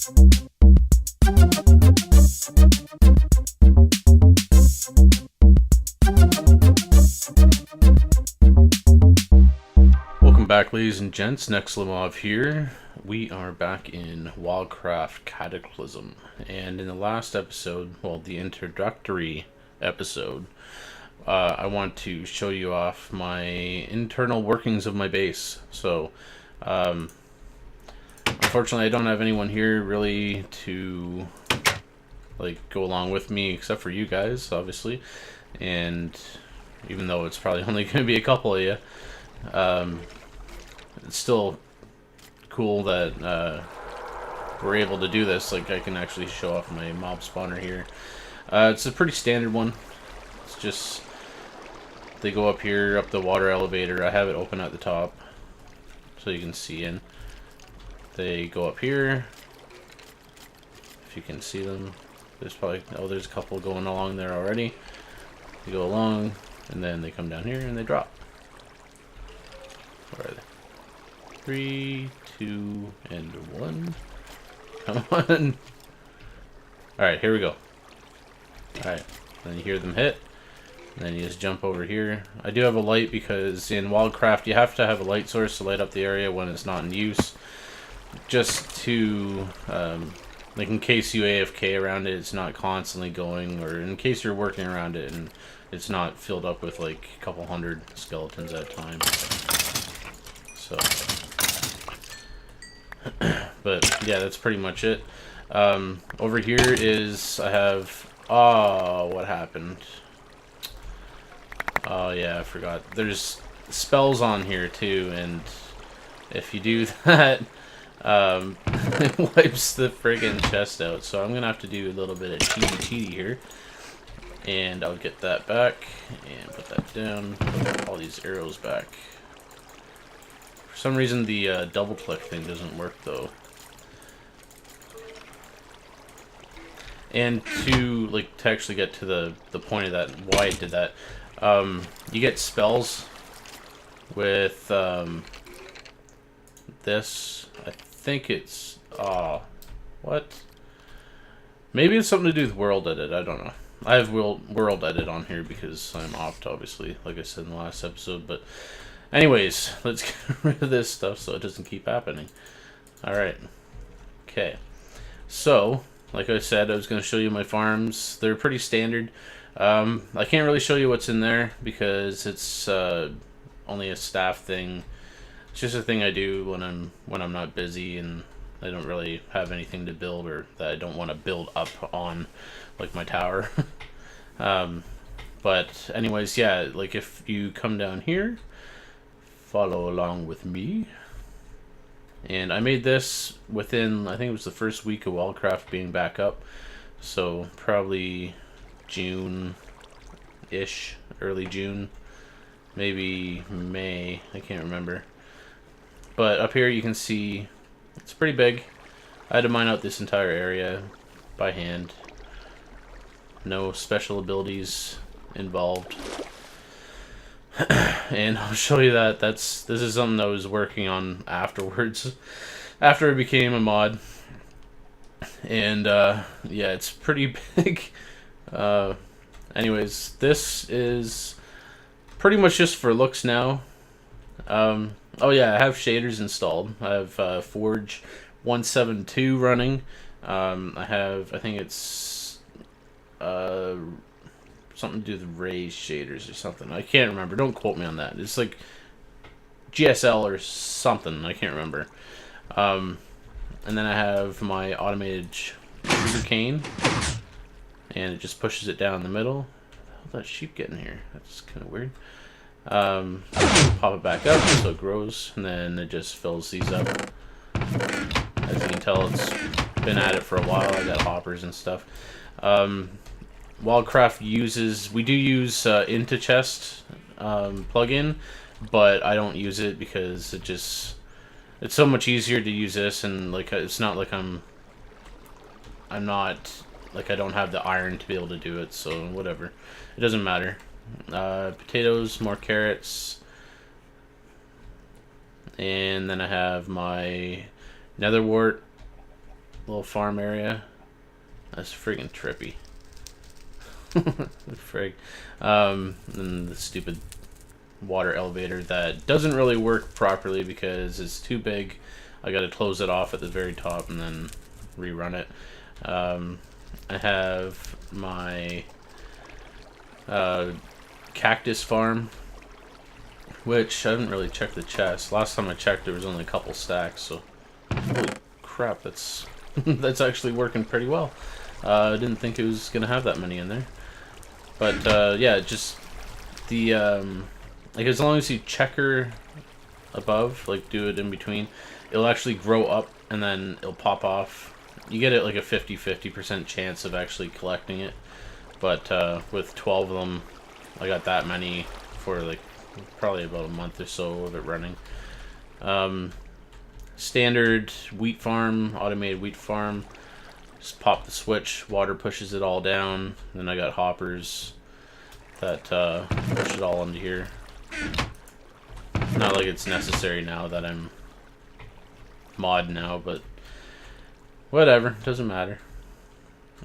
Welcome back, ladies and gents. mcMMO here. We are back in WildCraft Cataclysm, and in the last episode, well, the introductory episode, I want to show you off my internal workings of my base. So, unfortunately, I don't have anyone here really to go along with me, except for you guys, obviously. And even though it's probably only going to be a couple of you, it's still cool that we're able to do this. Like, I can actually show off my mob spawner here. It's a pretty standard one. It's just they go up here, up the water elevator. I have it open at the top so you can see in. They go up here, if you can see them. There's probably, oh, there's a couple going along there already. They go along, and then they come down here and they drop. Where are they? 3, 2, and 1. Come on. Alright, here we go. Alright, then you hear them hit. And then you just jump over here. I do have a light because in WildCraft you have to have a light source to light up the area when it's not in use. Just to, like, in case you AFK around it, it's not constantly going, or in case you're working around it and it's not filled up with like a couple hundred skeletons at a time. So, but yeah, that's pretty much it. Over here is, I have, oh, what happened? Oh yeah, I forgot. There's spells on here too, and if you do that, it wipes the friggin' chest out. So I'm gonna have to do a little bit of cheaty here. And I'll get that back and put that down. Put all these arrows back. For some reason the double click thing doesn't work though. And to actually get to the point of that, why I did that, you get spells with this. I think it's what? Maybe it's something to do with World Edit. I don't know. I have World Edit on here because I'm opt, obviously, like I said in the last episode. But anyways, let's get rid of this stuff so it doesn't keep happening. Alright. Okay. So, like I said, I was going to show you my farms. They're pretty standard. I can't really show you what's in there because it's only a staff thing. It's just a thing I do when I'm not busy and I don't really have anything to build, or that I don't want to build up on, like my tower. But anyways, yeah, like if you come down here, follow along with me. And I made this within, I think it was the first week of WildCraft being back up. So probably June-ish, early June, maybe May, I can't remember. But up here you can see it's pretty big. I had to mine out this entire area by hand. No special abilities involved. And I'll show you that. This is something I was working on afterwards, after I became a mod. And yeah, it's pretty big. Anyways, this is pretty much just for looks now. Oh yeah, I have shaders installed. I have Forge 172 running. I think it's something to do with raised shaders or something. I can't remember. Don't quote me on that. It's like GSL or something. I can't remember. And then I have my automated sugar cane, and it just pushes it down the middle. How's that sheep getting here? That's kind of weird. Pop it back up so it grows, and then it just fills these up. As you can tell, it's been at it for a while. I got hoppers and stuff. WildCraft we do use IntoChest plugin, but I don't use it because it's so much easier to use this, and like it's not like I don't have the iron to be able to do it, so whatever. It doesn't matter. Potatoes, more carrots, and then I have my nether wart, little farm area. That's friggin' trippy. Frig. And the stupid water elevator that doesn't really work properly because it's too big. I gotta close it off at the very top and then rerun it. I have my cactus farm, which I haven't really checked the chest. Last time I checked there was only a couple stacks, so holy crap, that's that's actually working pretty well. I didn't think it was gonna have that many in there. But yeah, just the like as long as you checker above, like do it in between, it'll actually grow up and then it'll pop off. You get it like a 50% chance of actually collecting it. But with 12 of them, I got that many for like probably about a month or so of it running. Standard wheat farm, automated wheat farm. Just pop the switch, water pushes it all down. Then I got hoppers that push it all into here. Not like it's necessary now that I'm mod now, but whatever, doesn't matter.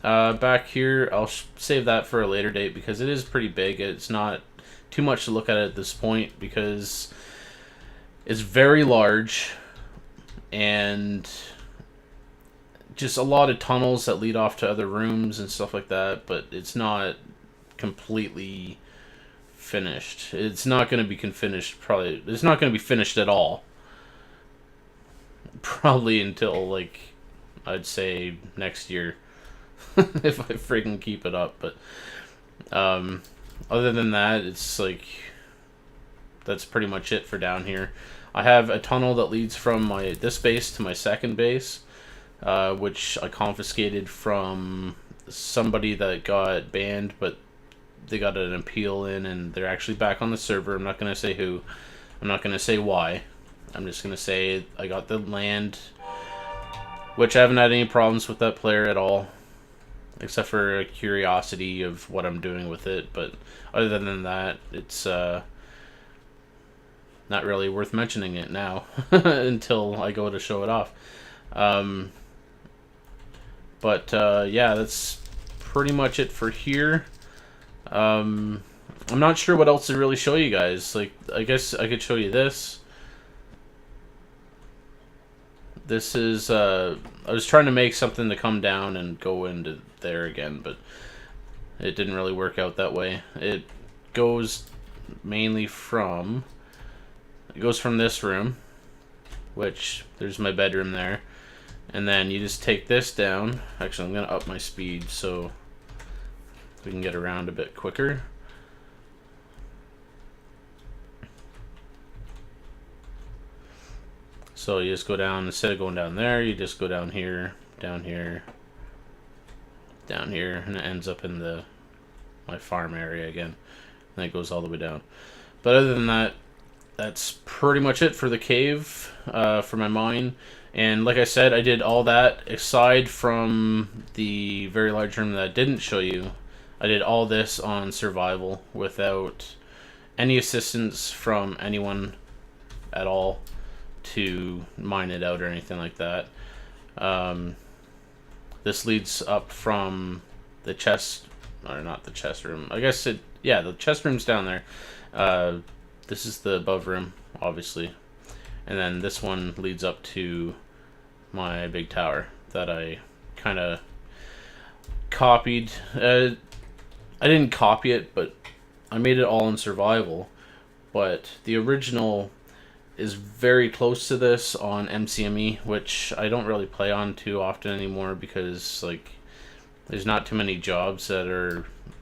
Back here, I'll save that for a later date because it is pretty big. It's not too much to look at at this point because it's very large and just a lot of tunnels that lead off to other rooms and stuff like that, but it's not completely finished. It's not going to be finished, probably. It's not going to be finished at all. Probably until, like, I'd say next year. If I freaking keep it up. But other than that, it's like that's pretty much it for down here. I have a tunnel that leads from this base to my second base, which I confiscated from somebody that got banned, but they got an appeal in and they're actually back on the server. I'm not going to say who. I'm not going to say why. I'm just going to say I got the land, which I haven't had any problems with that player at all, except for a curiosity of what I'm doing with it. But other than that, it's not really worth mentioning it now until I go to show it off. Yeah, that's pretty much it for here. I'm not sure what else to really show you guys. Like, I guess I could show you this. This is, I was trying to make something to come down and go into there again, but it didn't really work out that way. It goes mainly from, it goes from this room, which, there's my bedroom there, and then you just take this down. Actually, I'm going to up my speed so we can get around a bit quicker. So you just go down, instead of going down there, you just go down here, down here, down here, and it ends up in my farm area again. And it goes all the way down. But other than that, that's pretty much it for the cave, for my mine. And like I said, I did all that aside from the very large room that I didn't show you. I did all this on survival without any assistance from anyone at all to mine it out or anything like that. This leads up from the chest, or not the chest room. I guess yeah, the chest room's down there. This is the above room, obviously. And then this one leads up to my big tower that I kind of copied. I didn't copy it, but I made it all in survival. But the original is very close to this on mcMMO, which I don't really play on too often anymore because like there's not too many jobs that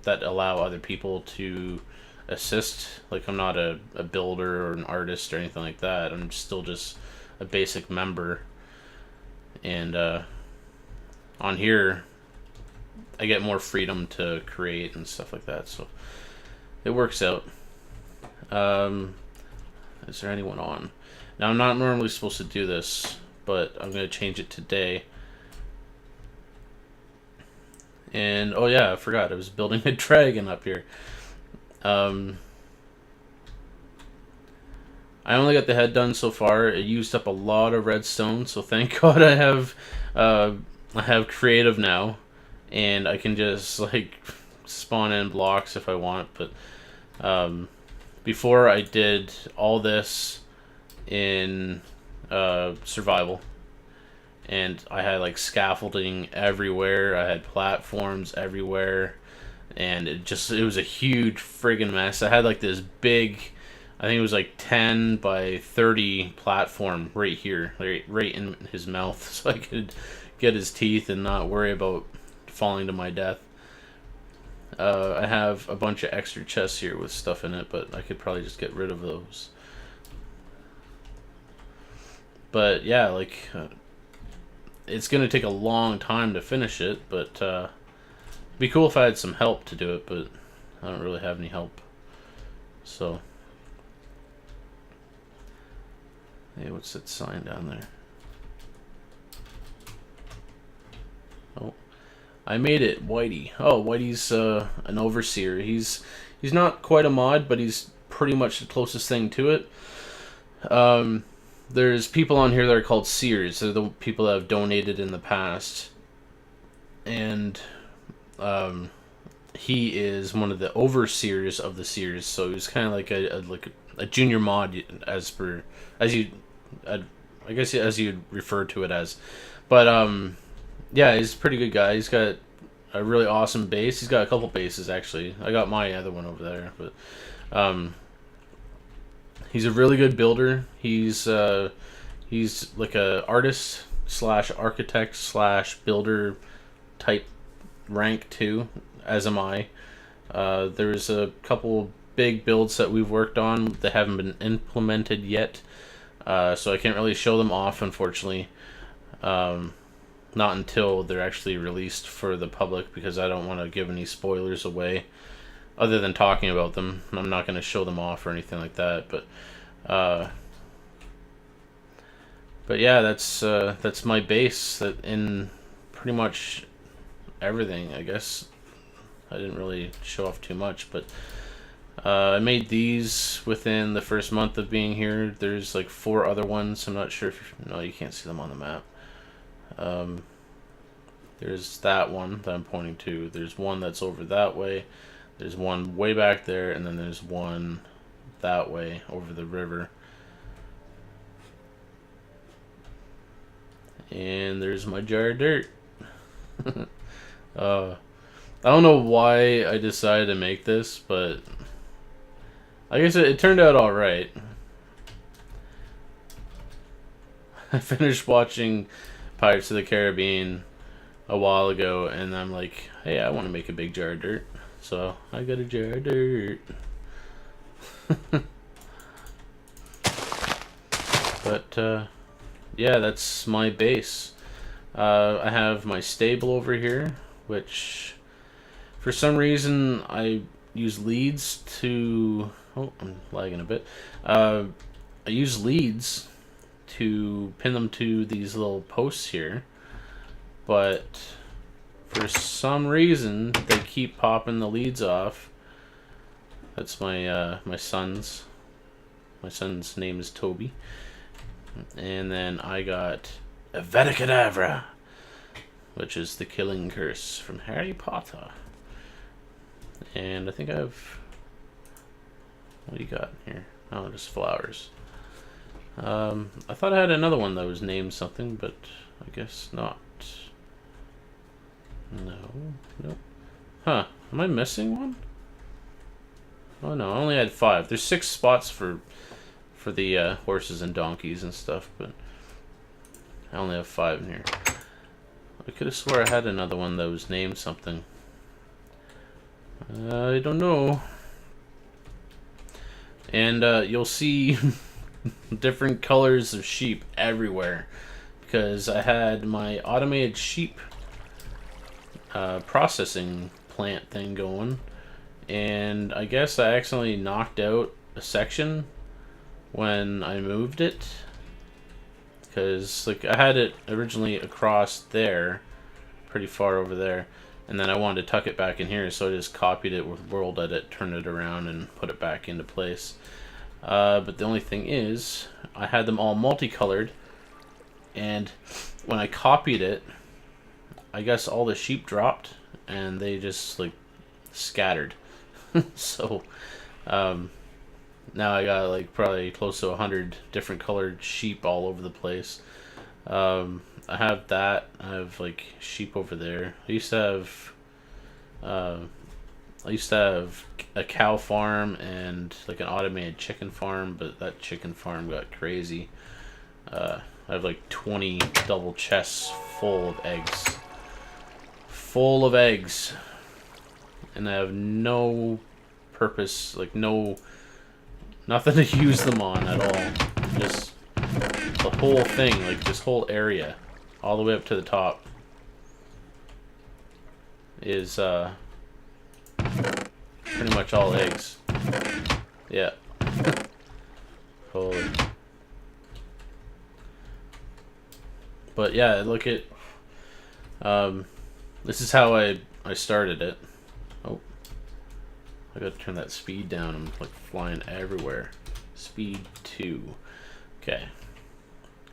allow other people to assist. Like I'm not a builder or an artist or anything like that. I'm still just a basic member, and on here I get more freedom to create and stuff like that, so it works out. Is there anyone on? Now, I'm not normally supposed to do this, but I'm going to change it today. And, oh yeah, I forgot. I was building a dragon up here. I only got the head done so far. It used up a lot of redstone, so thank God I have I have creative now, and I can just like spawn in blocks if I want. But before I did all this in survival, and I had like scaffolding everywhere. I had platforms everywhere, and it was a huge friggin' mess. I had like this big, I think it was like 10 by 30 platform right here, right in his mouth, so I could get his teeth and not worry about falling to my death. I have a bunch of extra chests here with stuff in it, but I could probably just get rid of those. But yeah, like it's gonna take a long time to finish it, but it'd be cool if I had some help to do it, but I don't really have any help. So, hey, what's that sign down there? Oh, I made it, Whitey. Oh, Whitey's an overseer. He's not quite a mod, but he's pretty much the closest thing to it. There's people on here that are called seers. They're the people that have donated in the past, and he is one of the overseers of the seers. So he's kind of like a junior mod, as you'd refer to it as. But yeah, he's a pretty good guy. He's got a really awesome base. He's got a couple bases actually. I got my other one over there, but he's a really good builder. He's like a artist / architect / builder type rank too, as am I. There's a couple big builds that we've worked on that haven't been implemented yet, so I can't really show them off, unfortunately. Not until they're actually released for the public, because I don't want to give any spoilers away other than talking about them. I'm not going to show them off or anything like that, but yeah, that's my base that in pretty much everything, I guess. I didn't really show off too much, but I made these within the first month of being here. There's like 4 other ones. I'm not sure if no, you can't see them on the map. There's that one that I'm pointing to. There's one that's over that way. There's one way back there, and then there's one that way over the river. And there's my jar of dirt. I don't know why I decided to make this, but I guess it turned out alright. I finished watching Pirates of the Caribbean a while ago, and I'm like, hey, I want to make a big jar of dirt. So I got a jar of dirt. But yeah, that's my base. I have my stable over here, which for some reason I use leads to... Oh, I'm lagging a bit. I use leads to pin them to these little posts here, but for some reason they keep popping the leads off. That's my my son's name is Toby, and then I got Avedicadabra, which is the killing curse from Harry Potter. And I think I've... What do you got here? Oh, just flowers. I thought I had another one that was named something, but I guess not. No. Huh. Am I missing one? Oh no, I only had 5. There's 6 spots for the horses and donkeys and stuff, but I only have 5 in here. I could have swore I had another one that was named something. I don't know. And you'll see different colors of sheep everywhere, because I had my automated sheep processing plant thing going, and I guess I accidentally knocked out a section when I moved it, because like I had it originally across there, pretty far over there, and then I wanted to tuck it back in here, so I just copied it with World Edit, turned it around, and put it back into place. But the only thing is, I had them all multicolored, and when I copied it, I guess all the sheep dropped and they just like scattered. So now I got like probably close to 100 different colored sheep all over the place. I have that. I have like sheep over there. I used to have a cow farm and like an automated chicken farm, but that chicken farm got crazy. I have like 20 double chests full of eggs. Full of eggs. And I have no purpose, like nothing to use them on at all. Just the whole thing, like this whole area, all the way up to the top, is pretty much all eggs. Yeah. Holy. But yeah, look at this is how I started it. Oh, I gotta turn that speed down. I'm like flying everywhere. Speed 2. Okay.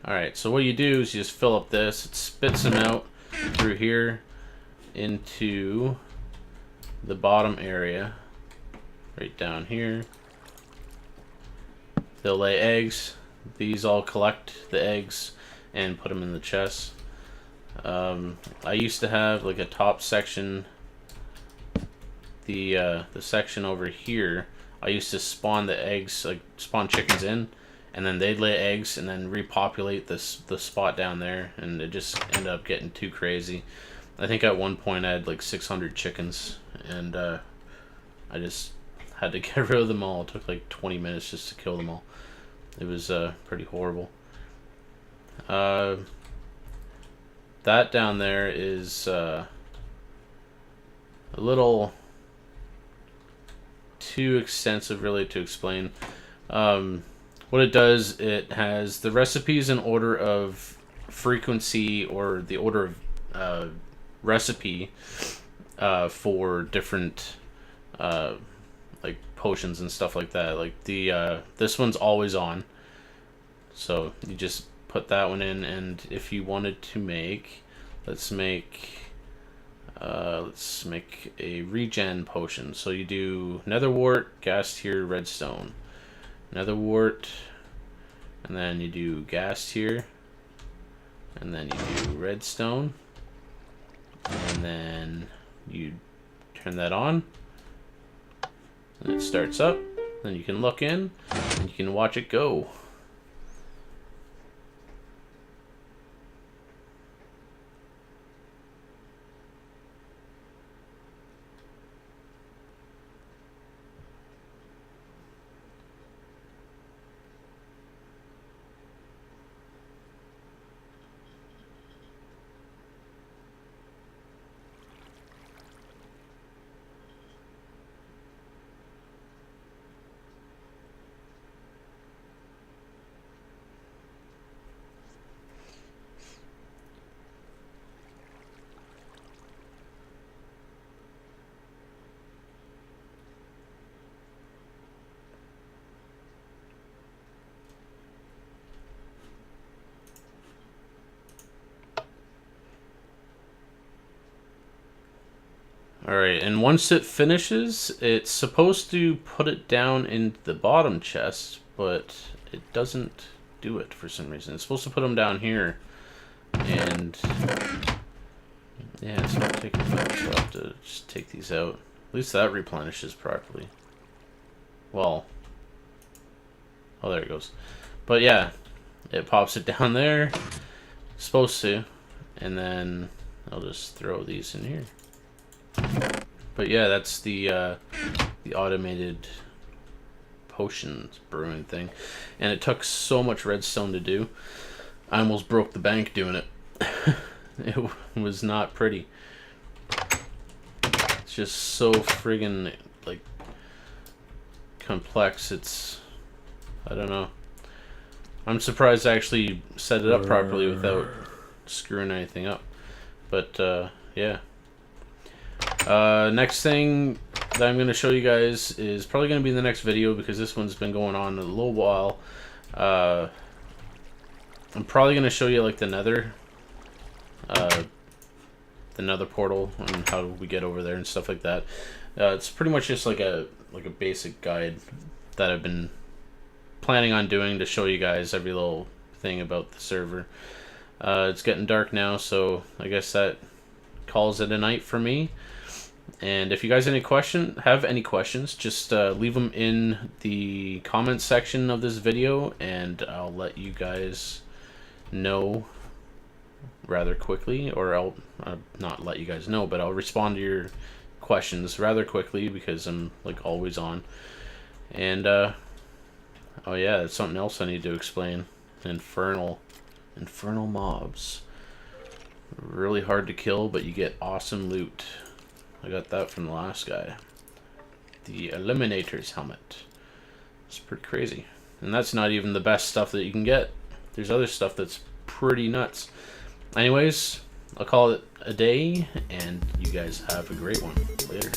Alright, so what you do is you just fill up this. It spits them out through here into the bottom area. Right down here. They'll lay eggs. These all collect the eggs and put them in the chest. I used to have like a top section. The section over here, I used to spawn the eggs, like spawn chickens in, and then they'd lay eggs and then repopulate the spot down there, and it just ended up getting too crazy. I think at one point I had like 600 chickens, and I just had to get rid of them all. It took like 20 minutes just to kill them all. It was pretty horrible. That down there is a little too extensive really to explain. What it does, it has the recipes in order of frequency, or the order of recipe for different like potions and stuff like that. Like the this one's always on, so you just put that one in. And if you wanted to make, let's make a regen potion. So you do netherwort, gas tier, redstone, netherwort, and then you do gas tier, and then you do redstone, and then you turn that on, and it starts up. Then you can look in, and you can watch it go. Alright, and once it finishes, it's supposed to put it down in the bottom chest, but it doesn't do it for some reason. It's supposed to put them down here, and yeah, it's not taking effect, so I'll have to just take these out. At least that replenishes properly. Well, oh, there it goes. But yeah, it pops it down there. It's supposed to, and then I'll just throw these in here. But yeah, that's the automated potions brewing thing, and it took so much redstone to do. I almost broke the bank doing it. It was not pretty. It's just so friggin' like complex. It's, I don't know. I'm surprised I actually set it up properly without screwing anything up. But yeah. Next thing that I'm going to show you guys is probably going to be in the next video, because this one's been going on a little while. I'm probably going to show you like the nether the Nether portal and how we get over there and stuff like that. It's pretty much just like a basic guide that I've been planning on doing to show you guys every little thing about the server. It's getting dark now, so I guess that calls it a night for me. And if you guys have any questions, just leave them in the comments section of this video, and I'll let you guys know rather quickly, or I'll not let you guys know, but I'll respond to your questions rather quickly because I'm like always on. And oh yeah, that's something else I need to explain. Infernal Mobs. Really hard to kill, but you get awesome loot. I got that from the last guy. The Eliminator's helmet. It's pretty crazy. And that's not even the best stuff that you can get. There's other stuff that's pretty nuts. Anyways, I'll call it a day, and you guys have a great one. Later.